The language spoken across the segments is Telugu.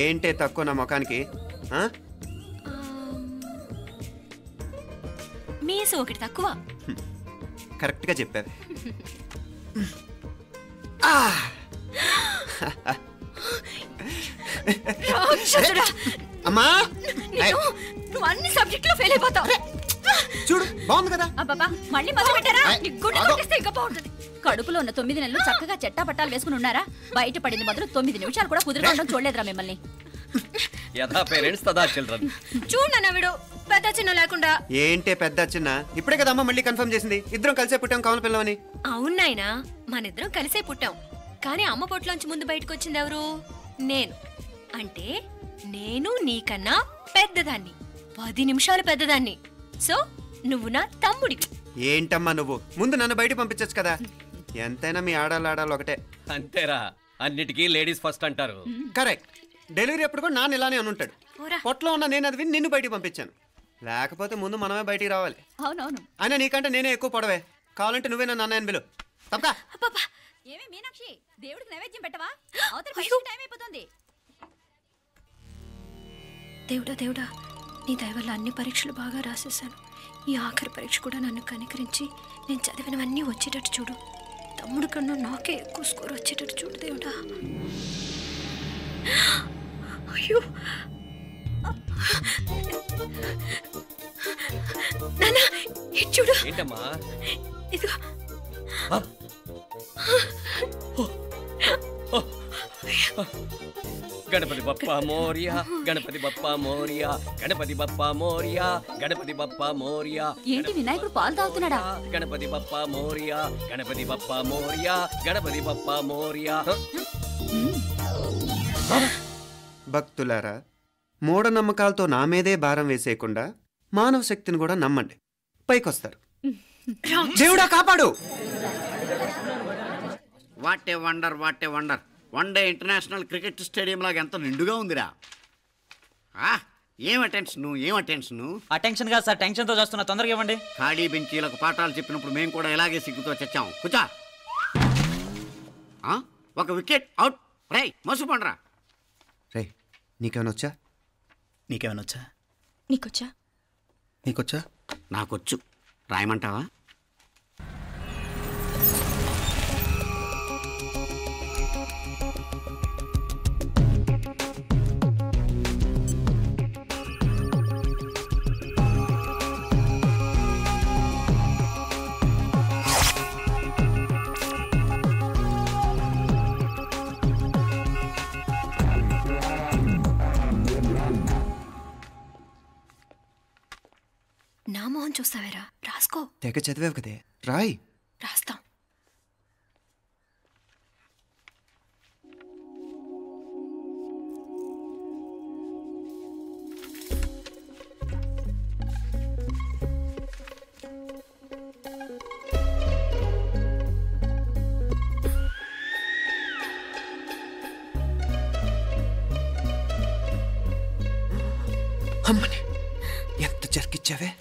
ఏంటే తక్కువ నా ముఖానికి? మీసు ఒకటి తక్కువ. కరెక్ట్గా చెప్పావు. అమ్మా నువ్వు అన్ని సబ్జెక్టులో ఫెయిల్ అయిపోతావు. చూడు బాగుంది కదా. అబ్బబ్బా మళ్ళీ మొదలు పెట్టారా? ఇంకా బాగుంటుంది. కడుపులో ఉన్న 9 నెలలు చక్కగా చెట్టా పట్టాలు వేసుకుని ఉన్నారా? బయట పడింది మొదలు 9 నిమిషాలు కూడా కుదురుకోవడం చూడలేదురా మిమ్మల్ని. యథా పేరెంట్స్ తదా చిల్డ్రన్. చూడన్నా వీడు పెద్ద చిన్న లేకుండా. ఏంటే పెద్ద చిన్న? ఇప్పుడే కదా అమ్మ మళ్ళీ కన్ఫర్మ్ చేసింది ఇద్దరం కలిసే పుట్టాం కావాలి పిల్లవని. అవునాయినా మనిద్దరం కలిసే పుట్టాం. కానీ అమ్మ పొట్లోంచి ముందు బయటకు వచ్చింది ఎవరు? నేను. అంటే నేను నీకన్నా పెద్దదాన్ని, 10 నిమిషాలు పెద్దదాన్ని. సో నువ్వు నా తమ్ముడివి. ఏంటమ్మా నువ్వు? ముందు నన్ను బయట పంపించచ్చు కదా. ఎంతైనా మీ ఆడాలు ఒకటే. అంతేరా, అన్నిటికీ లేడీస్ ఫస్ట్ అంటారు. కరెక్ట్. డెలివరీ అప్పుడు కూడా నాన్న ఇలానే అనుంటాడు. పొట్లో ఉన్న నేను అది విని నిన్ను బయటికి పంపించాను. లేకపోతే ముందు మనమే బయటికి రావాలి. అవునవును. అయినా నీకంటే నేనే ఎక్కువ పొడవే. కావాలంటే నువ్వే నన్ను అన్నయ్యను పిలు. తప్పకా. ఏమే మీనాక్షి, దేవుడికి నైవేద్యం పెట్టవా? టైం అయిపోతుంది. దేవుడా నీ దయ వల్ల అన్ని పరీక్షలు బాగా రాసేసాను. ఈ ఆఖరి పరీక్ష కూడా నన్ను కనికరించి నేను చదివినవన్నీ వచ్చేటట్టు చూడు. తమ్ముడు కన్నా నాకే ఎక్కువ స్కోర్ వచ్చేటట్టు చూడు దేవుడా. అయ్యో నాన్న చూడు. ఏంటమ్మా? ఇదిగో. గణపతి బప్పా మోరియా, గణపతి బప్పా మోరియా, గణపతి బప్పా మోరియా, గణపతి బప్పా మోరియా. ఏంటి వినాయకుడు పాలు తాగుతున్నాడా? గణపతి బప్పా మోరియా, గణపతి బప్పా మోరియా, గణపతి బప్పా మోరియా. భక్తులారా, మూఢనమ్మకాలతో నా మీదే భారం వేసేయకుండా మానవ శక్తిని కూడా నమ్మండి, పైకొస్తారు. దేవుడా కాపాడు. What a wonder, what a wonder. One day international cricket stadium లాగా ఎంత నిండుగా ఉందిరా. ఏం అటెన్షన్? అటెన్షన్ కాదు సార్, టెన్షన్తో చేస్తున్నా. తొందరగా ఇవ్వండి. ఖాళీ బెంచీలకు పాఠాలు చెప్పినప్పుడు మేము కూడా ఇలాగే సిగ్గుతో చచ్చాం. కూర్చో. ఒక వికెట్ అవుట్. రై మసు పండ్రా. రై నీకేమైనా వచ్చా? నీకేమైనా వచ్చా? నీకొచ్చా? నాకొచ్చు. రాయమంటావా? నా మోహన్ చూస్తావేరా? రాసుకో. తెగ చదివావు కదే, రాయ్. రాస్తాం. అమ్మని ఎంత జరికిచ్చావే.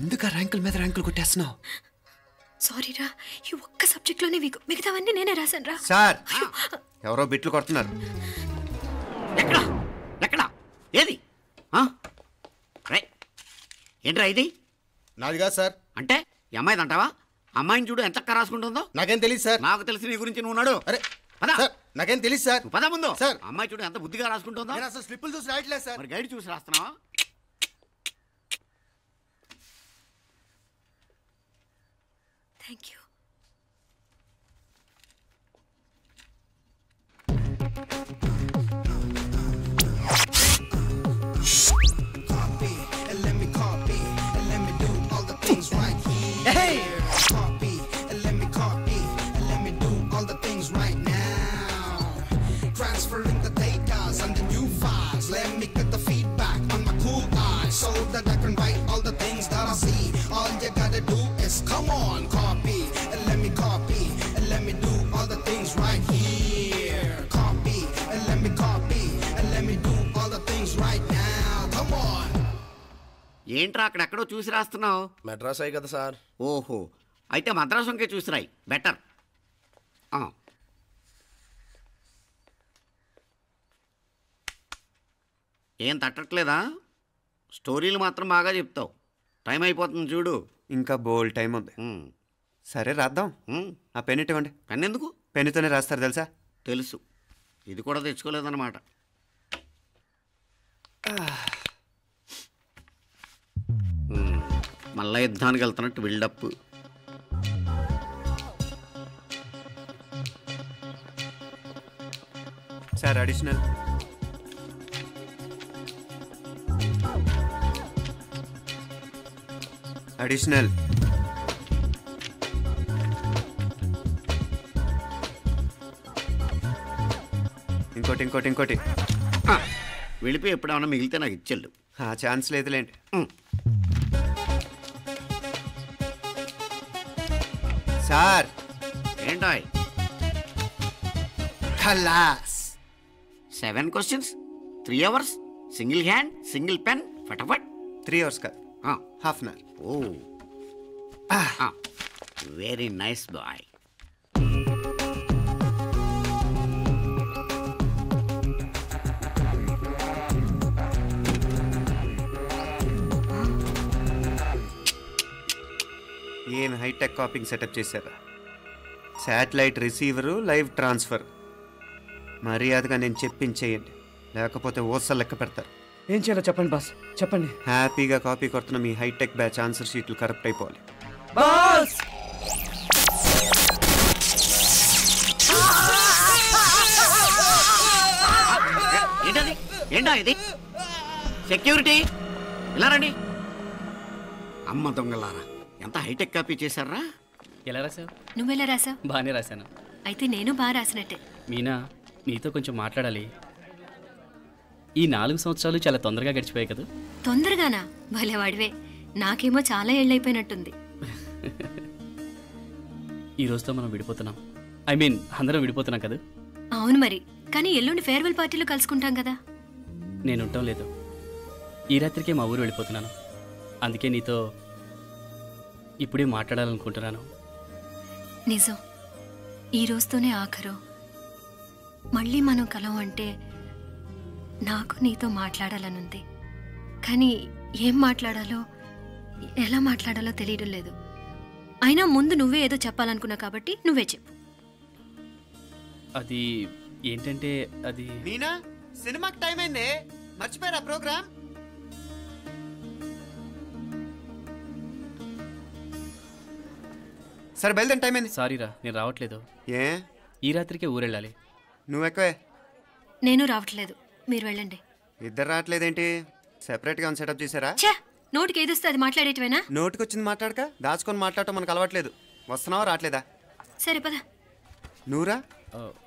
ఎందుకు ర్యాంకుల మీద ర్యాంకులు కొట్టేస్తున్నావు? సారీరా, ఈ ఒక్క సబ్జెక్ట్లోనే మిగతావన్నీ నేనే రాశాను రా. సార్, ఎవరో బిట్లు కొడుతున్నారు. ఎక్కడా? ఏది? ఏంట్రా ఇది? నాది కాదు సార్. అంటే ఈ అమ్మాయిది అంటావా? అమ్మాయిని చూడు ఎంత రాసుకుంటుందో. నాకేం తెలియదు సార్. నాకు తెలిసి నీ గురించి నువ్వు నాడు. అరే సార్, నాకేం తెలియదు సార్. పద ముందు. సార్, అమ్మాయి చూడు ఎంత బుద్ధిగా రాసుకుంటుందో. నేను అసలు స్లిప్పులు చూసి రాయట్లేదు సార్. మరి గైడ్ చూసి రాస్తున్నావా? Thank you. ఏంట్రా అక్కడెక్కడో చూసి రాస్తున్నావు? మెడ్రాస్ అయ్యి కదా సార్. ఓహో, అయితే మద్రాసు వంకే చూసి రాయి, బెటర్. ఏం తట్టట్లేదా? స్టోరీలు మాత్రం బాగా చెప్తావు. టైం అయిపోతుంది చూడు. ఇంకా బోల్ టైం ఉంది. సరే రాద్దాం. ఆ పెన్ ఇవ్వండి. పెన్ ఎందుకు? పెన్నుతోనే రాస్తారు తెలుసా? తెలుసు. ఇది కూడా తెచ్చుకోలేదన్నమాట. మళ్ళా యుద్ధానికి వెళ్తున్నట్టు బిల్డప్. Sir additional. అడిషనల్. ఇంకోటి ఇంకోటి ఇంకోటి. వెళ్ళిపోయి ఎప్పుడేమన్నా మిగిలితే నాకు ఇచ్చెళ్ళు. ఆ ఛాన్స్ లేదులేండి. సార్ ఏంటాయ్? ఖలాస్. 7 questions, 3 hours, single hand, single pen, ఫటాఫట్. 3 hours కాదు, half an hour. Oh very nice boy. ఏం హైటెక్ కాపింగ్ సెటప్ చేశారా? Satellite receiver, live transfer. మర్యాదగా నేను చెప్పించేయండి, లేకపోతే ఓసలు లెక్క పెడతారు. ఏం చేయాలో చెప్పండి బాస్, చెప్పండి. హ్యాపీగా కాపీ కొడుతున్న మీ హైటెక్ బ్యాచ్ ఆన్సర్ షీట్లు కరెక్ట్ అయిపోవాలి. బాస్ ఏంటది? ఏంటా ఇది? సెక్యూరిటీ ఇలా రండి. అమ్మ దొంగలారా, ఎంత హైటెక్ కాపీ చేశారా? ఎలా రాసావు? నువ్వెలా రాసావు? బాగానే రాశాను. అయితే నేను బాగా రాసినట్టే. మీనా, నీతో కొంచెం మాట్లాడాలి. ఈ 4 సంవత్సరాలు చాలా తొందరగా గడిచిపోయాయి కదా? తొందరగానా? భలేవాడివే. నాకేమో చాలా ఏళ్ళైపోయినట్టుంది. ఈ రోజుతో మనం విడిపోతున్నాం. ఐ మీన్ అందరం విడిపోతున్నాం కదా? అవును మరి, కానీ ఎల్లుండి ఫేర్వెల్ పార్టీలో కలుసుకుంటాం కదా. నేను ఉండటం లేదు. ఈ రాత్రికే మా ఊరు వెళ్ళిపోతున్నాను. అందుకే నీతో ఇప్పుడే మాట్లాడాలనుకుంటున్నాను. నిజం, ఈ రోజుతోనే ఆఖరు. మళ్ళీ మనం కలం అంటే నాకు నీతో మాట్లాడాలనుంది. కానీ ఏం మాట్లాడాలో, ఎలా మాట్లాడాలో తెలియడం లేదు. అయినా ముందు నువ్వే ఏదో చెప్పాలనుకున్నా కాబట్టి నువ్వే చెప్పు. అది ఏంటంటే అది మీనా, సినిమాకి టైం అయింది, మర్చిపోయారా ప్రోగ్రామ్? సరే బయలుదేరి, టైం అయింది. సారీరా, నేను రావట్లేదు. ఏ? ఈ రాత్రికే ఊరెళ్ళాలి. నువ్వు ఎక్కువే. నేను రావట్లేదు, మీరు వెళ్ళండి. ఇద్దరు రావట్లేదేంటి? సెపరేట్గా సెటప్ చేశారా? ఛే, నోటికి ఏదొస్తే అది మాట్లాడేటివేనా? నోటికి వచ్చింది మాట్లాడక దాచుకొని మాట్లాడటం మనకు అలవాట్లేదు. వస్తున్నావా రావట్లేదా? సరే పద. నువ్వురా.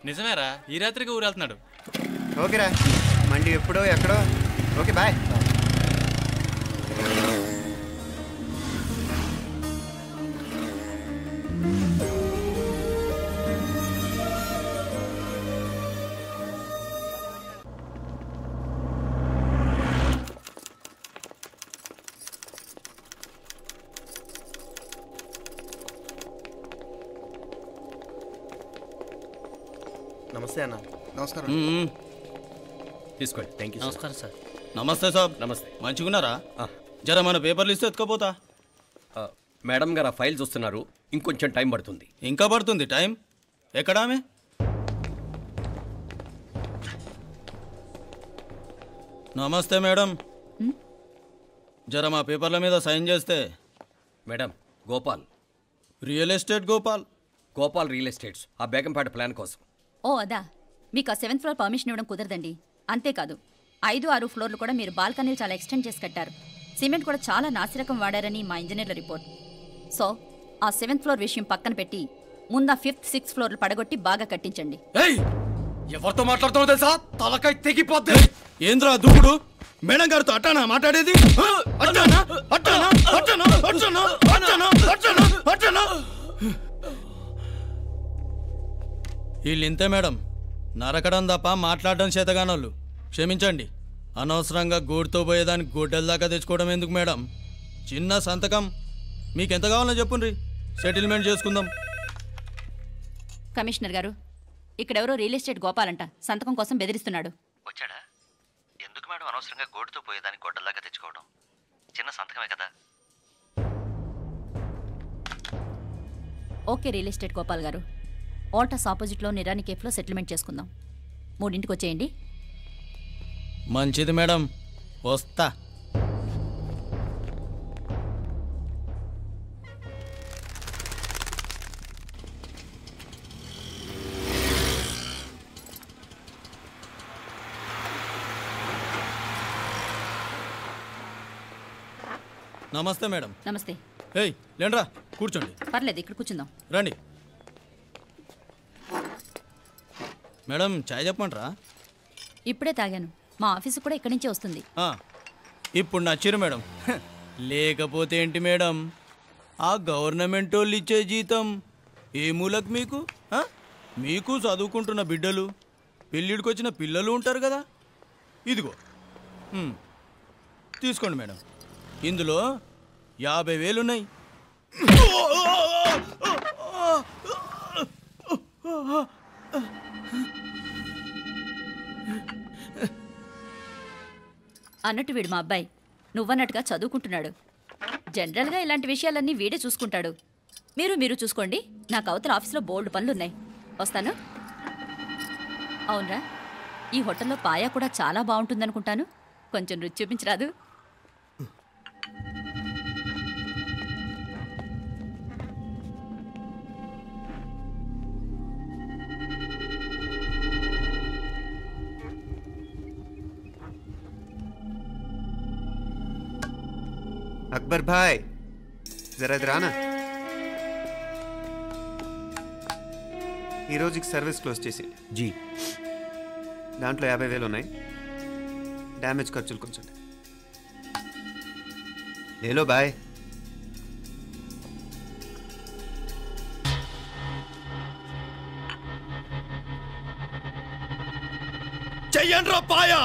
నిజమేరా, ఈ రాత్రికి ఊరు వెళ్తున్నాడు. ఓకేరా, మండి ఎప్పుడో ఎక్కడో. Okay bye. నమస్తే అన్న. నమస్కారం. తీసుకోండి. Thank you. నమస్కారం సార్. నమస్తే సాబ్. నమస్తే. మంచిగున్నారా? జర మన పేపర్లు ఇస్తే ఎత్తుకపోతా. మేడం గారు ఆ ఫైల్ చూస్తున్నారు, ఇంకొంచెం టైం పడుతుంది. ఇంకా పడుతుంది టైం? ఎక్కడా ఆమె? నమస్తే మేడం, జర మా పేపర్ల మీద సైన్ చేస్తే. Madam, Gopal. Real estate Gopal. Gopal real estates, ఆ బేగంపేట ప్లాన్ కోసం. ఓ అదా, మీకు ఆ 7th ఫ్లోర్ పర్మిషన్ ఇవ్వడం కుదరదండి. అంతేకాదు 5, 6 ఫ్లోర్లు కూడా మీరు బాల్కనీలు చాలా ఎక్స్టెండ్ చేసి కట్టారు. సిమెంట్ కూడా చాలా నాసిరకం వాడారని మా ఇంజనీర్ల రిపోర్ట్. సో ఆ 7th ఫ్లోర్ విషయం పక్కన పెట్టి ముందు ఆ 5th, 6th ఫ్లోర్లు పడగొట్టి బాగా కట్టించండి. ఎవరితో మాట్లాడుతావు తెలుసా? తలకాయ తెగిపోద్ది. ఏంద్రా దూకుడు? మేడం గారితో అట్టానా మాట్లాడేది? అట్టానా అట్టానా అట్టానా అట్టానా అట్టానా అట్టానా అట్టానా? వీళ్ళు ఇంతే మేడం, నరకడం తప్ప మాట్లాడడం చేతగానోళ్ళు. క్షమించండి, అనవసరంగా గూడుతో పోయేదానికి గొడ్డల దాకా తెచ్చుకోవడం ఎందుకు మేడం? చిన్న సంతకం మీకెంత కావాలో చెప్పుండ్రి, సెటిల్మెంట్ చేసుకుందాం. కమిషనర్ గారు, ఇక్కడెవరో రియల్ ఎస్టేట్ గోపాలంట సంతకం కోసం బెదిరిస్తున్నాడు. వచ్చాడా? ఎందుకు మేడం అనవసరంగా గోటుతో పోయేదాన్ని గొడ్డల్లాగా తెచ్చుకోవడం? చిన్న సంతకమే కదా. ఓకే రియల్ ఎస్టేట్ గోపాల్ గారు, ఆల్టాస్ ఆపోజిట్లో నిరాని కేఫ్లో సెటిల్మెంట్ చేసుకుందాం. 3ంటికి వచ్చేయండి. మంచిది మేడం, వస్తా. నమస్తే మేడం. నమస్తే. ఏయ్ లేండ్రా, కూర్చోండి. పర్లేదు, ఇక్కడ కూర్చుందాం. రండి మేడం, చాయ్ చెప్పమంటారా? ఇప్పుడే తాగాను. మా ఆఫీసు కూడా ఇక్కడి నుంచే వస్తుంది. ఇప్పుడు నచ్చిరు మేడం. లేకపోతే ఏంటి మేడం, ఆ గవర్నమెంట్ వాళ్ళు ఇచ్చే జీతం ఏ మూలకు మీకు? మీకు చదువుకుంటున్న బిడ్డలు, పెళ్ళిడికి వచ్చిన పిల్లలు ఉంటారు కదా. ఇదిగో తీసుకోండి మేడం, ఇందులో 50,000 ఉన్నాయి. అన్నట్టు వీడు మా అబ్బాయి నువ్వన్నట్టుగా చదువుకుంటున్నాడు. జనరల్గా ఇలాంటి విషయాలన్నీ వీడే చూసుకుంటాడు. మీరు చూసుకోండి. నాకు అవతల ఆఫీస్లో బోల్డ్ పనులున్నాయి. వస్తాను. అవునరా, ఈ హోటల్లో పాయా కూడా చాలా బాగుంటుందనుకుంటాను. కొంచెం రుచి చూపించరాదు? అక్బర్ భాయ్, జరా రానా. ఈ రోజుకి సర్వీస్ క్లోజ్ చేసి జీ. దాంట్లో 50,000 ఉన్నాయి. డ్యామేజ్ ఖర్చులు కొంచెం లేలో బాయ్. చెయ్యండి రా పాయా.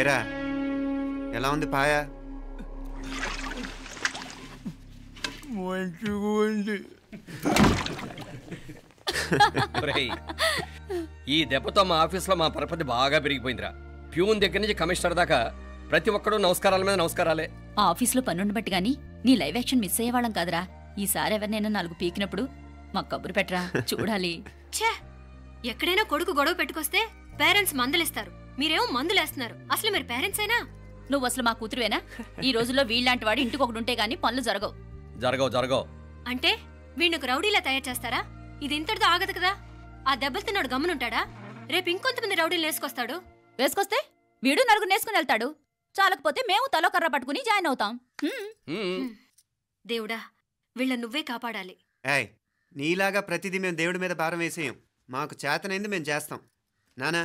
ఏరా, ఎలా ఉంది పాయా? మంచిగా ఉంది. ఒరేయ్, ఈ దెబ్బతో మా ఆఫీస్లో మా పరపతి బాగా పెరిగిపోయిందిరా. ప్యూన్ దగ్గర నుంచి కమిషనర్ దాకా ప్రతి ఒక్కడు నమస్కారాల మీద నమస్కారాలే. ఆ ఆఫీస్లో పనుండి బట్టి గాని నీ లైవ్ యాక్షన్ మిస్ అయ్యేవాళ్ళం కాదురా. ఈసారి ఎవరినైనా 4 పీకినప్పుడు మాకు కబురు పెట్టరా, చూడాలి. ఛే, ఎక్కడైనా కొడుకు గొడవ పెట్టుకొస్తే పేరెంట్స్ మందులేస్తారు, మీరేమో మందులేస్తున్నారు. అసలు మీరు పేరెంట్స్ అయినా? నువ్వు అసలు మా కూతురువేనా? ఈ రోజుల్లో వీళ్ళలాంటి వాడు ఇంటికి ఒకటి ఉంటే గానీ పనులు జరగవు. జరగవు. అంటే వీణ్ణకు రౌడీలా తయారు చేస్తారా? ఇది ఇంతటితో ఆగదు కదా. ఆ దెబ్బలు తిన్నాడు గమనుంటాడా? రేపు ఇంకొంతమంది రౌడీలు వేసుకొస్తాడు. వేసుకొస్తే వీడు 4 నేసుకుని వెళ్తాడు. చాలకపోతే మేము తలో కర్ర పట్టుకుని జాయిన్ అవుతాం. దేవుడా, వీళ్ళ నువ్వే కాపాడాలి. ఏయ్, నీలాగా ప్రతిదీ మేము దేవుడి మీద భారం వేసేయం. మాకు చేతనైంది మేము చేస్తాం. నానా,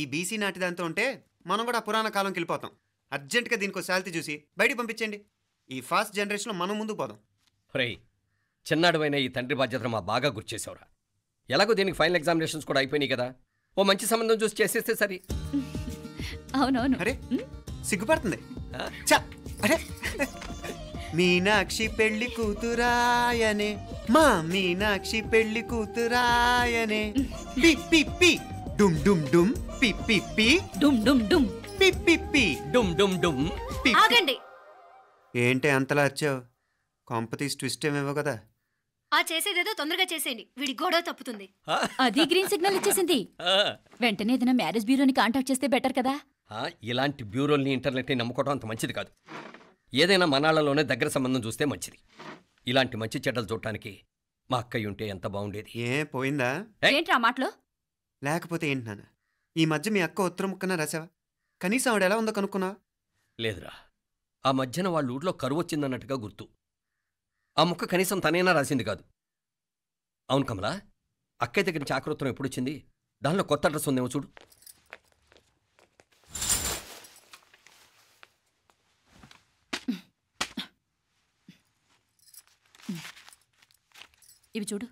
ఈ బీసీ నాటిదంతా ఉంటే మనం కూడా పురాణ కాలంకి వెళ్ళిపోతాం. అర్జెంటుగా దీనికి శాలిటీ చూసి బయటికి పంపించండి. ఈ ఫాస్ట్ జనరేషన్లో మనం ముందుకు పోదాం. రేయ్, చిన్నాడువైన ఈ తండ్రి బాధ్యతను మా బాగా గుర్చేసావురా. ఎలాగో దీనికి ఫైనల్ ఎగ్జామినేషన్స్ కూడా అయిపోయినాయి కదా, ఓ మంచి సంబంధం చూసి చేసేస్తే సరి. అవునవును. అరే సిగ్గుపడుతుంది. అరే, మీనాక్షి పెళ్లి కూతురాయనే, మా మీనాక్షి పెళ్లి కూతురాయనే. పి పి పి డుమ్ డుమ్ డుమ్, పి పి పి డుమ్ డుమ్ డుమ్, పి పి పి డుమ్ డుమ్ డుమ్. ఆగండి. ఏంటి అంతలా వచ్చావు? కాంపతీస్ ట్విస్ట్ ఏమేవో కదా. ఆ చేసేదేదో తొందరగా చేసేయండి, వీడి గొడవ తప్పుతుంది. అది గ్రీన్ సిగ్నల్ ఇచ్చేసింది. వెంటనే ఏదైనా మ్యారేజ్ బ్యూరోని కాంటాక్ట్ చేస్తే బెటర్ కదా. ఇలాంటి బ్యూరోల్ని ఇంటర్నెట్ని నమ్ముకోవడం అంత మంచిది కాదు. ఏదైనా మనాళ్ళలోనే దగ్గర సంబంధం చూస్తే మంచిది. ఇలాంటి మంచి చెడ్డలు చూడటానికి మా అక్కయ్య ఉంటే ఎంత బాగుండేది. ఏ పోయిందా? ఏంట్రా మాటలు? లేకపోతే ఏంటి నాన్న, ఈ మధ్య మీ అక్క ఉత్తరం ముక్కన రాసావా? కనీసం ఆవిడ ఎలా ఉందో కనుక్కున్నా? లేదురా, ఆ మధ్యన వాళ్ళ ఊర్లో కరువు వచ్చిందన్నట్టుగా గుర్తు. ఆ ముక్క కనీసం తనైనా రాసింది కాదు. అవును కమలా, అక్కయ్య దగ్గర నుంచి ఆకృతం ఎప్పుడొచ్చింది? దానిలో కొత్త అడ్రస్ ఉందేమో చూడు. ఇవి చూడు.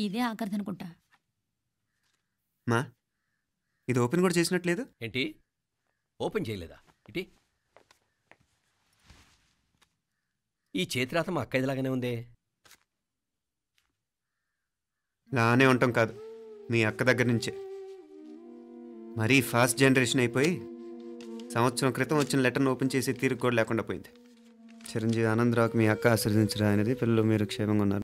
ఇదే ఆఖరిదనుకుంటా. మా ఇది ఓపెన్ కూడా చేసినట్లేదు. ఏంటి ఓపెన్ చేయలేదా? ఇటీ ఈ చేతిరాత మా అక్కయ్యలాగానే ఉందే. లానే ఉంటాం కాదు, మీ అక్క దగ్గర నుంచే. మరీ ఫాస్ట్ జనరేషన్ అయిపోయి సంవత్సరం క్రితం వచ్చిన లెటర్ను ఓపెన్ చేసి తీరుకు కూడా లేకుండా పోయింది. చిరంజీవి ఆనందరావుకి మీ అక్క ఆశీర్వదించరా అనేది, పిల్లలు మీరు క్షేమంగా ఉన్నారు.